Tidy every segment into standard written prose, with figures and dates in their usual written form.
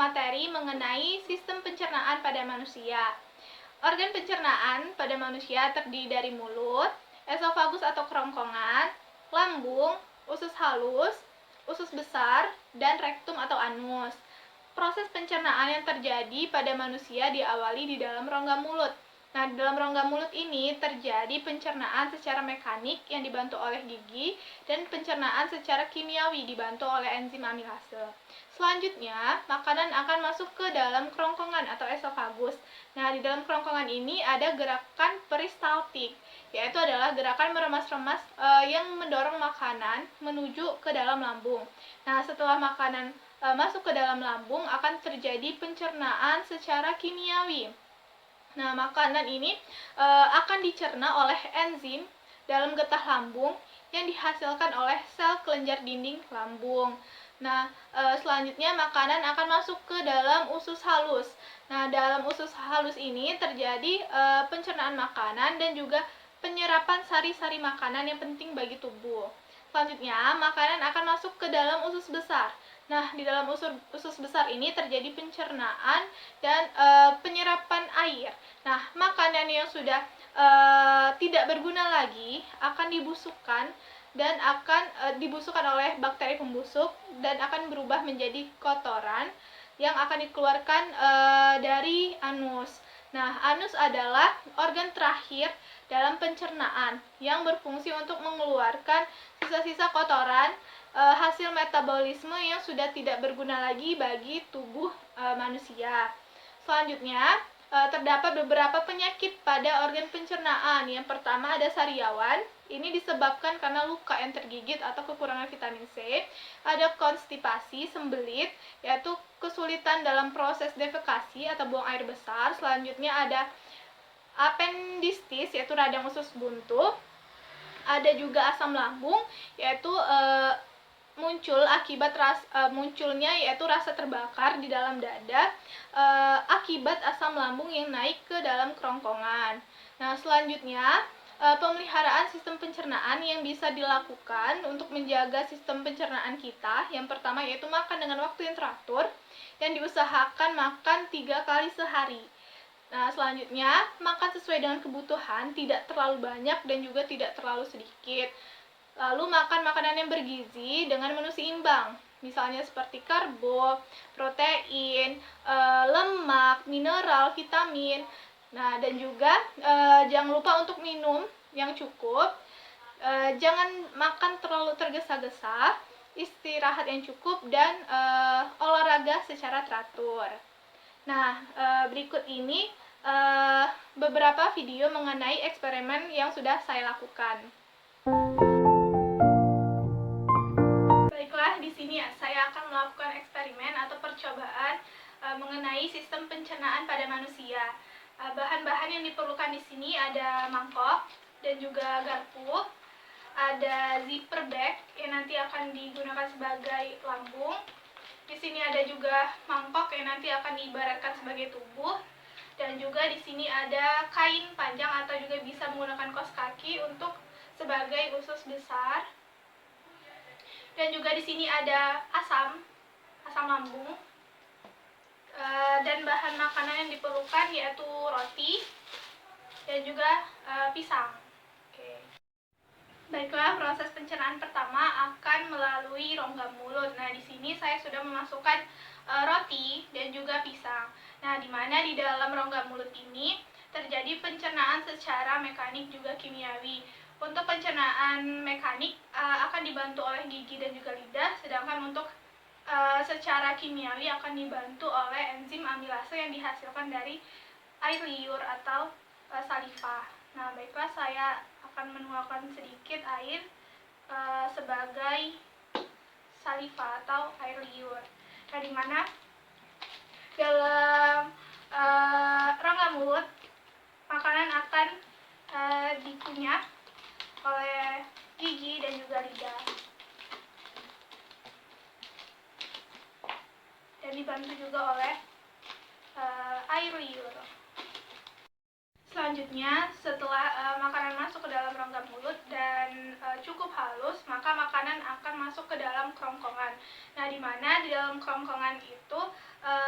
materi mengenai sistem pencernaan pada manusia. Organ pencernaan pada manusia terdiri dari mulut, esofagus atau kerongkongan, lambung, usus halus, usus besar, dan rektum atau anus. Proses pencernaan yang terjadi pada manusia diawali di dalam rongga mulut. Nah, di dalam rongga mulut ini terjadi pencernaan secara mekanik yang dibantu oleh gigi dan pencernaan secara kimiawi dibantu oleh enzim amilase. Selanjutnya, makanan akan masuk ke dalam kerongkongan atau esofagus. Nah, di dalam kerongkongan ini ada gerakan peristaltik, yaitu adalah gerakan meremas-remas yang mendorong makanan menuju ke dalam lambung. Nah, setelah makanan masuk ke dalam lambung akan terjadi pencernaan secara kimiawi. Nah, makanan ini akan dicerna oleh enzim dalam getah lambung yang dihasilkan oleh sel kelenjar dinding lambung. Nah, selanjutnya makanan akan masuk ke dalam usus halus. Nah, dalam usus halus ini terjadi pencernaan makanan dan juga penyerapan sari-sari makanan yang penting bagi tubuh. Selanjutnya, makanan akan masuk ke dalam usus besar. Nah, di dalam usus besar ini terjadi pencernaan dan penyerapan air. Nah, makanan yang sudah tidak berguna lagi akan dibusukkan dan akan dibusukkan oleh bakteri pembusuk dan akan berubah menjadi kotoran yang akan dikeluarkan dari anus. Nah, anus adalah organ terakhir dalam pencernaan yang berfungsi untuk mengeluarkan sisa-sisa kotoran hasil metabolisme yang sudah tidak berguna lagi bagi tubuh manusia. Selanjutnya, terdapat beberapa penyakit pada organ pencernaan. Yang pertama ada sariawan. Ini disebabkan karena luka yang tergigit atau kekurangan vitamin C. Ada konstipasi, sembelit, yaitu kesulitan dalam proses defekasi atau buang air besar. Selanjutnya ada appendistis, yaitu radang usus buntu. Ada juga asam lambung, yaitu muncul akibat munculnya yaitu rasa terbakar di dalam dada akibat asam lambung yang naik ke dalam kerongkongan. Nah, selanjutnya pemeliharaan sistem pencernaan yang bisa dilakukan untuk menjaga sistem pencernaan kita. Yang pertama yaitu makan dengan waktu yang teratur dan diusahakan makan 3 kali sehari. Nah, selanjutnya makan sesuai dengan kebutuhan, tidak terlalu banyak dan juga tidak terlalu sedikit. Lalu makan makanan yang bergizi dengan menu seimbang, misalnya seperti karbo, protein, lemak, mineral, vitamin. Nah, dan juga jangan lupa untuk minum yang cukup. Jangan makan terlalu tergesa-gesa, istirahat yang cukup, dan olahraga secara teratur. Nah, berikut ini beberapa video mengenai eksperimen yang sudah saya lakukan. Baiklah, di sini saya akan melakukan eksperimen atau percobaan mengenai sistem pencernaan pada manusia. Bahan-bahan yang diperlukan di sini ada mangkok dan juga garpu, ada zipper bag yang nanti akan digunakan sebagai lambung. Di sini ada juga mangkok yang nanti akan diibaratkan sebagai tubuh, dan juga di sini ada kain panjang atau juga bisa menggunakan kaos kaki untuk sebagai usus besar. Dan juga di sini ada asam lambung. Dan bahan makanan yang diperlukan yaitu roti dan juga pisang. Oke. Baiklah, proses pencernaan pertama akan melalui rongga mulut. Nah, di sini saya sudah memasukkan roti dan juga pisang. Nah, di mana di dalam rongga mulut ini terjadi pencernaan secara mekanik juga kimiawi. Untuk pencernaan mekanik akan dibantu oleh gigi dan juga lidah, sedangkan untuk secara kimiawi akan dibantu oleh enzim amilase yang dihasilkan dari air liur atau saliva. Nah, baiklah, saya akan menuangkan sedikit air sebagai saliva atau air liur. Nah, di mana dalam rongga mulut makanan akan dikunyah oleh gigi dan juga lidah, dan dibantu juga oleh air liur. Selanjutnya, setelah makanan masuk ke dalam rongga mulut dan cukup halus, maka makanan akan masuk ke dalam kerongkongan. Nah, di mana di dalam kerongkongan itu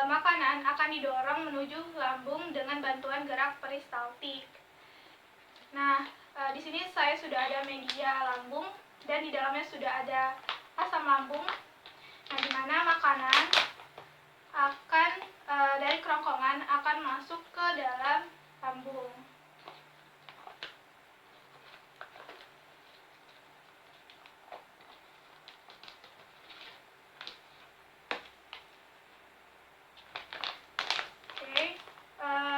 makanan akan didorong menuju lambung dengan bantuan gerak peristaltik. Nah, di sini saya sudah ada media lambung dan di dalamnya sudah ada asam lambung. Nah, di mana makanan akan dari kerongkongan akan masuk ke dalam lambung.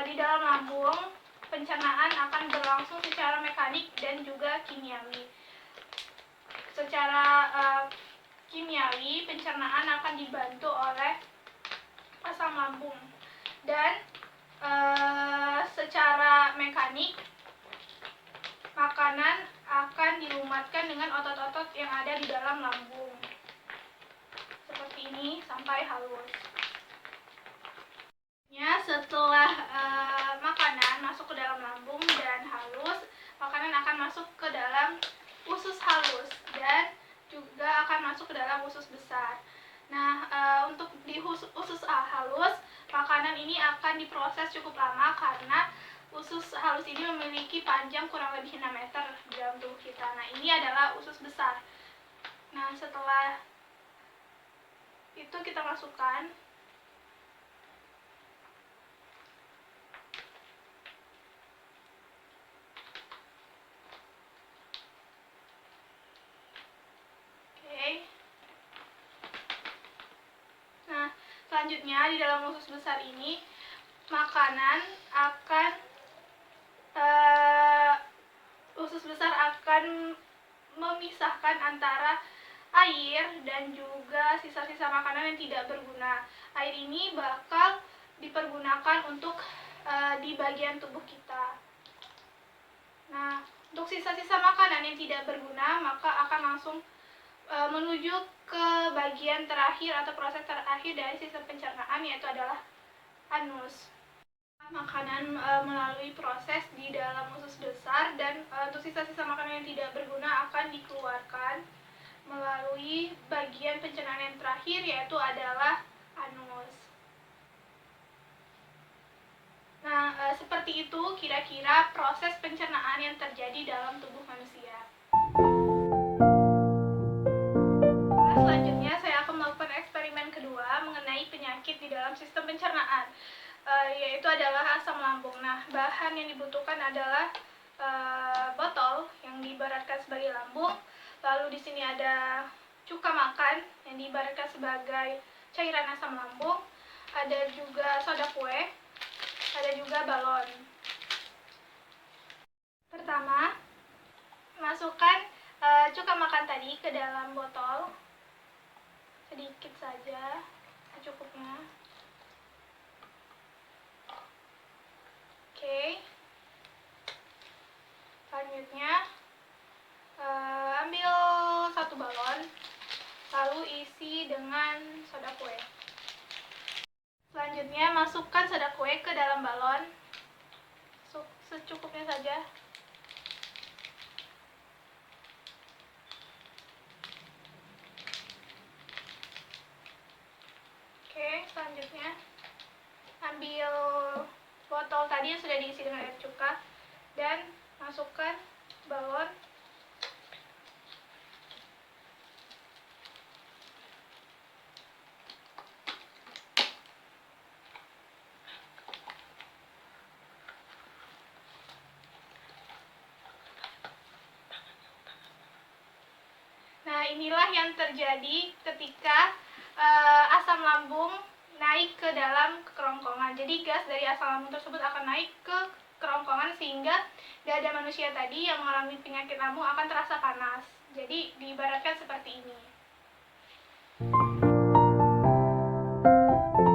Di dalam lambung, pencernaan akan berlangsung secara mekanik dan juga kimiawi. Secara kimiawi, pencernaan akan dibantu oleh asam lambung, dan secara mekanik, makanan akan dilumatkan dengan otot-otot yang ada di dalam lambung. Seperti ini sampai halus. Setelah makanan masuk ke dalam lambung dan halus, makanan akan masuk ke dalam usus halus dan juga akan masuk ke dalam usus besar. Nah, untuk di usus halus, makanan ini akan diproses cukup lama karena usus halus ini memiliki panjang kurang lebih 6 meter di dalam tubuh kita. Nah, ini adalah usus besar. Nah, setelah itu kita masukkan selanjutnya di dalam usus besar ini makanan akan usus besar akan memisahkan antara air dan juga sisa-sisa makanan yang tidak berguna. Air ini bakal dipergunakan untuk di bagian tubuh kita. Nah, untuk sisa-sisa makanan yang tidak berguna maka akan langsung menuju ke bagian terakhir atau proses terakhir dari sistem pencernaan, yaitu adalah anus. Makanan melalui proses di dalam usus besar, dan untuk sisa-sisa makanan yang tidak berguna akan dikeluarkan melalui bagian pencernaan yang terakhir, yaitu adalah anus. Nah, seperti itu kira-kira proses pencernaan yang terjadi dalam tubuh manusia. Selanjutnya saya akan melakukan eksperimen kedua mengenai penyakit di dalam sistem pencernaan, yaitu adalah asam lambung. Nah, bahan yang dibutuhkan adalah botol yang diibaratkan sebagai lambung. Lalu di sini ada cuka makan yang diibaratkan sebagai cairan asam lambung. Ada juga soda kue, ada juga balon. Pertama, masukkan cuka makan tadi ke dalam botol. Sedikit saja, secukupnya. Oke. Selanjutnya, ambil satu balon, lalu isi dengan soda kue. Selanjutnya, masukkan soda kue ke dalam balon, secukupnya saja. Selanjutnya ambil botol tadi yang sudah diisi dengan air cuka dan masukkan balon. Nah, inilah yang terjadi ketika asam lambung naik ke dalam kerongkongan. Jadi gas dari asam lambung tersebut akan naik ke kerongkongan sehingga dada manusia tadi yang mengalami penyakit lambung akan terasa panas. Jadi diibaratkan seperti ini.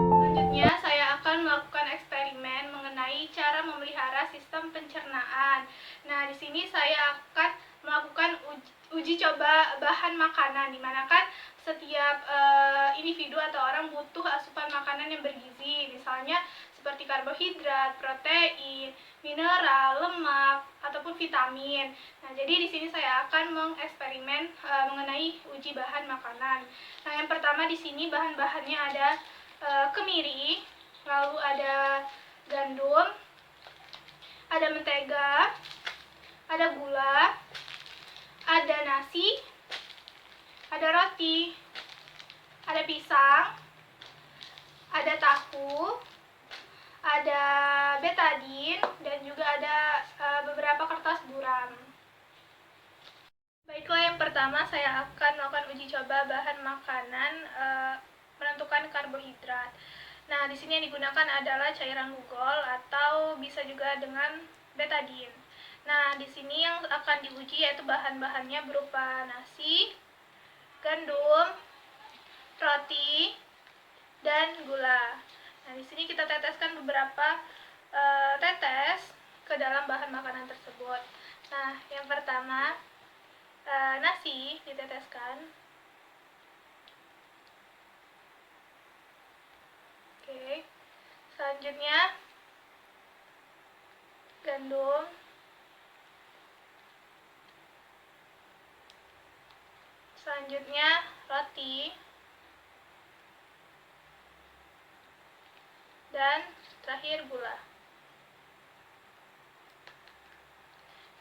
Selanjutnya saya akan melakukan eksperimen mengenai cara memelihara sistem pencernaan. Nah, di sini saya akan melakukan uji coba bahan makanan, dimana kan setiap individu atau orang butuh asupan makanan yang bergizi, misalnya seperti karbohidrat, protein, mineral, lemak, ataupun vitamin. Nah, jadi di sini saya akan mengeksperimen mengenai uji bahan makanan. Nah, yang pertama di sini bahan-bahannya ada kemiri, lalu ada gandum, ada mentega, ada gula, ada nasi, ada roti, ada pisang, ada tahu, ada betadin, dan juga ada beberapa kertas buram. Baiklah, yang pertama saya akan melakukan uji coba bahan makanan menentukan karbohidrat. Nah, di sini yang digunakan adalah cairan gugol atau bisa juga dengan betadin. Nah, di sini yang akan diuji yaitu bahan-bahannya berupa nasi, gandum, roti, dan gula. Nah, di sini kita teteskan beberapa tetes ke dalam bahan makanan tersebut. Nah, yang pertama nasi diteteskan. Oke. Selanjutnya gandum. Selanjutnya roti. Dan terakhir gula.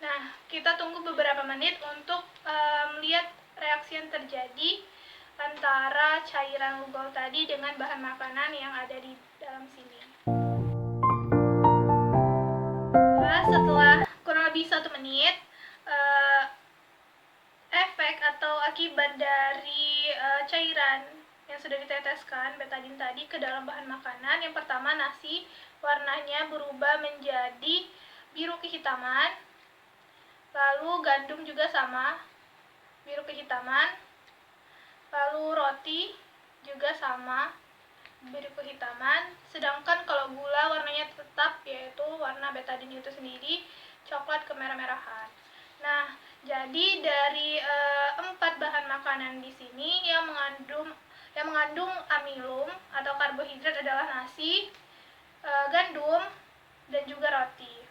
Nah, kita tunggu beberapa menit untuk melihat reaksi yang terjadi antara cairan gugol tadi dengan bahan makanan yang ada di dalam sini. Setelah kurang lebih 1 menit, efek atau akibat dari cairan yang sudah diteteskan betadin tadi ke dalam bahan makanan, yang pertama nasi warnanya berubah menjadi biru kehitaman. Lalu gandum juga sama, biru kehitaman. Lalu roti juga sama, biru kehitaman. Sedangkan kalau gula warnanya tetap, yaitu warna betadin itu sendiri, coklat kemerah-merahan. Nah, jadi dari 4 bahan makanan di sini yang mengandung amilum atau karbohidrat adalah nasi, gandum, dan juga roti.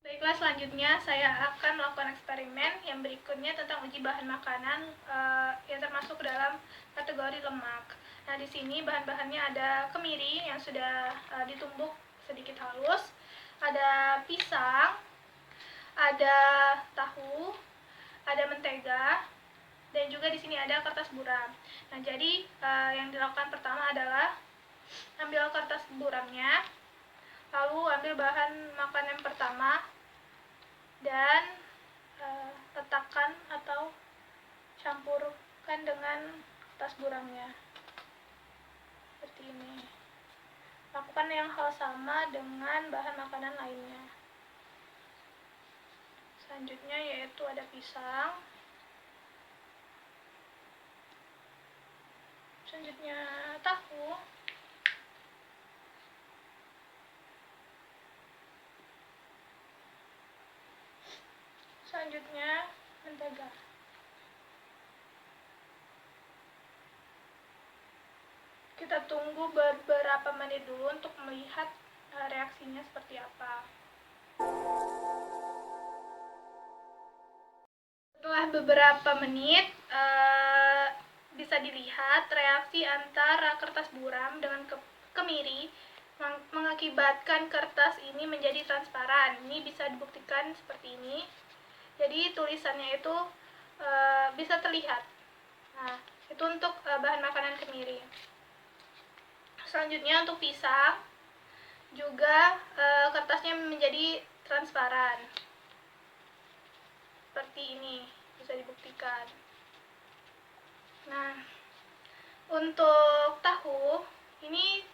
Baiklah, selanjutnya saya akan melakukan eksperimen yang berikutnya tentang uji bahan makanan yang termasuk dalam kategori lemak. Nah, di sini bahan-bahannya ada kemiri yang sudah ditumbuk sedikit halus, ada pisang, ada tahu, ada mentega, dan juga di sini ada kertas buram. Nah, jadi yang dilakukan pertama adalah ambil kertas buramnya, lalu ambil bahan makanan pertama dan letakkan atau campurkan dengan kertas buramnya seperti ini. Lakukan yang hal sama dengan bahan makanan lainnya. Selanjutnya yaitu ada pisang, selanjutnya tahu, selanjutnya mentega. Kita tunggu beberapa menit dulu untuk melihat reaksinya seperti apa. Setelah beberapa menit bisa dilihat reaksi antara kertas buram dengan kemiri mengakibatkan kertas ini menjadi transparan. Ini bisa dibuktikan seperti ini. Jadi tulisannya itu bisa terlihat. Nah, itu untuk bahan makanan kemiri. Selanjutnya untuk pisang juga kertasnya menjadi transparan seperti ini, bisa dibuktikan. Nah, untuk tahu ini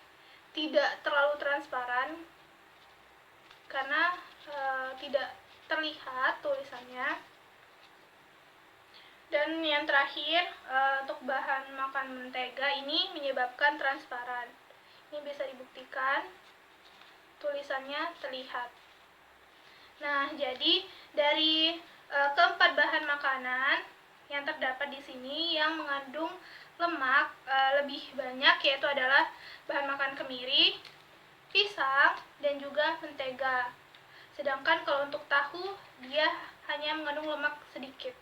tidak terlalu transparan karena tidak terlihat tulisannya. Dan yang terakhir untuk bahan makan mentega ini menyebabkan transparan. Ini bisa dibuktikan, tulisannya terlihat. Nah, jadi dari keempat bahan makanan yang terdapat di sini yang mengandung lemak lebih banyak, yaitu adalah bahan makan kemiri, pisang, dan juga mentega. Sedangkan kalau untuk tahu, dia hanya mengandung lemak sedikit.